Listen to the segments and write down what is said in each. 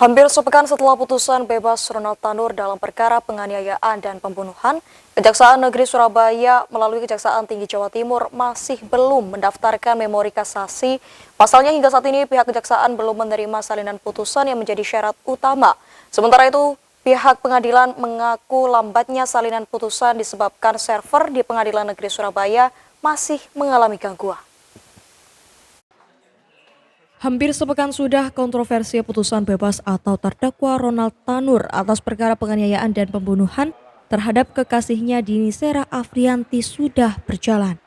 Hampir sepekan setelah putusan bebas Ronald Tanur dalam perkara penganiayaan dan pembunuhan, Kejaksaan Negeri Surabaya melalui Kejaksaan Tinggi Jawa Timur masih belum mendaftarkan memori kasasi. Pasalnya hingga saat ini pihak kejaksaan belum menerima salinan putusan yang menjadi syarat utama. Sementara itu, pihak pengadilan mengaku lambatnya salinan putusan disebabkan server di Pengadilan Negeri Surabaya masih mengalami gangguan. Hampir sepekan sudah kontroversi putusan bebas atau terdakwa Ronald Tanur atas perkara penganiayaan dan pembunuhan terhadap kekasihnya Dini Sera Afrianti sudah berjalan.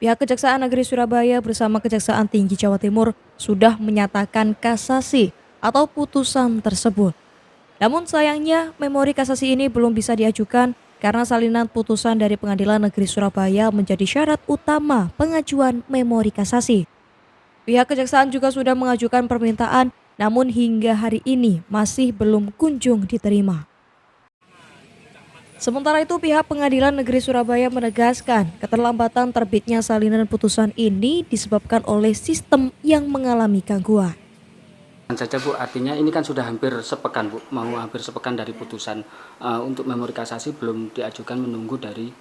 Pihak Kejaksaan Negeri Surabaya bersama Kejaksaan Tinggi Jawa Timur sudah menyatakan kasasi atau putusan tersebut. Namun sayangnya memori kasasi ini belum bisa diajukan karena salinan putusan dari Pengadilan Negeri Surabaya menjadi syarat utama pengajuan memori kasasi. Pihak kejaksaan juga sudah mengajukan permintaan, namun hingga hari ini masih belum kunjung diterima. Sementara itu, pihak Pengadilan Negeri Surabaya menegaskan keterlambatan terbitnya salinan putusan ini disebabkan oleh sistem yang mengalami gangguan. Saja Bu, artinya ini kan sudah hampir sepekan Bu, mau hampir sepekan dari putusan untuk memori kasasi belum diajukan menunggu dari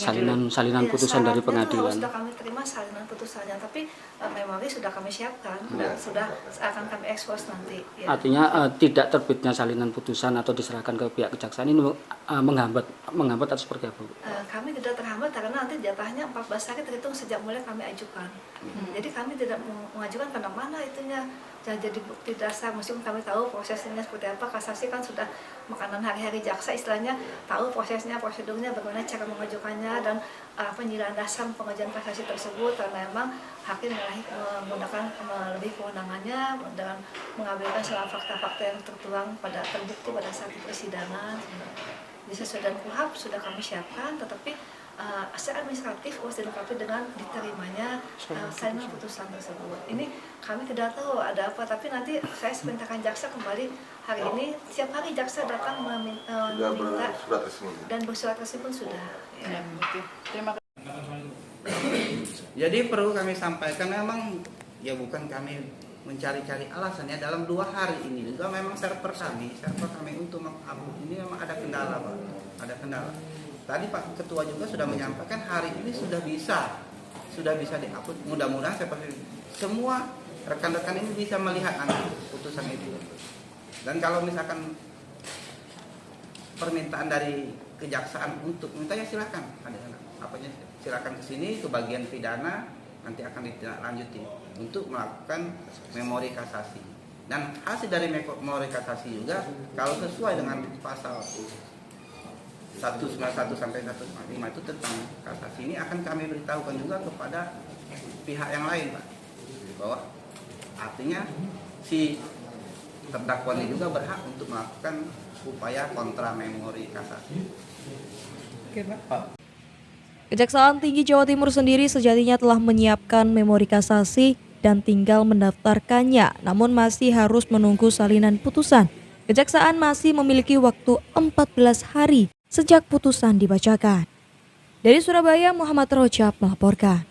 salinan putusan dari pengadilan. Sudah kami terima salinan putusannya, tapi memori sudah kami siapkan, sudah akan kami ekspos nanti. Ya. Artinya tidak terbitnya salinan putusan atau diserahkan ke pihak kejaksaan ini menghambat atau seperti apa Bu? Kami tidak terhambat karena nanti jatahnya 14 hari terhitung sejak mulai kami ajukan. Jadi kami tidak mengajukan karena mana itunya jadi bukti dasar, meskipun kami tahu prosesnya seperti apa. Kasasi kan sudah makanan hari-hari jaksa, istilahnya tahu prosesnya, prosedurnya, bagaimana cara mengajukannya dan penjelasan dasar pengajuan kasasi tersebut, karena memang hakim menggunakan lebih kewenangannya dan mengambilkan segala fakta-fakta yang tertuang terbukti pada saat persidangan. Sesuai dengan KUHP sudah kami siapkan, tetapi secara administratif harus dilengkapi dengan diterimanya salinan putusan tersebut. Ini kami tidak tahu ada apa, tapi nanti saya perintahkan jaksa kembali hari ini. Setiap hari jaksa datang meminta dan bersurat resmi pun sudah. Ya. Terima kasih. Jadi perlu kami sampaikan, memang ya bukan kami mencari-cari alasannya. Dalam 2 hari ini juga memang server kami untuk mengupload ini memang ada kendala Pak, ada kendala. Tadi Pak Ketua juga sudah menyampaikan hari ini sudah bisa diupload. Mudah-mudahan seperti semua rekan-rekan ini bisa melihat nanti putusan itu. Dan kalau misalkan permintaan dari kejaksaan untuk minta, ya silakan, silakan ke sini ke bagian pidana, nanti akan ditindaklanjuti untuk melakukan memori kasasi. Dan hasil dari memori kasasi juga kalau sesuai dengan pasal 191 sampai 145 itu tentang kasasi ini akan kami beritahukan juga kepada pihak yang lain Pak, bahwa artinya si terdakwa ini juga berhak untuk melakukan upaya kontra memori kasasi. Oke, Pak. Kejaksaan Tinggi Jawa Timur sendiri sejatinya telah menyiapkan memori kasasi dan tinggal mendaftarkannya, namun masih harus menunggu salinan putusan. Kejaksaan masih memiliki waktu 14 hari sejak putusan dibacakan. Dari Surabaya, Muhammad Rojab melaporkan.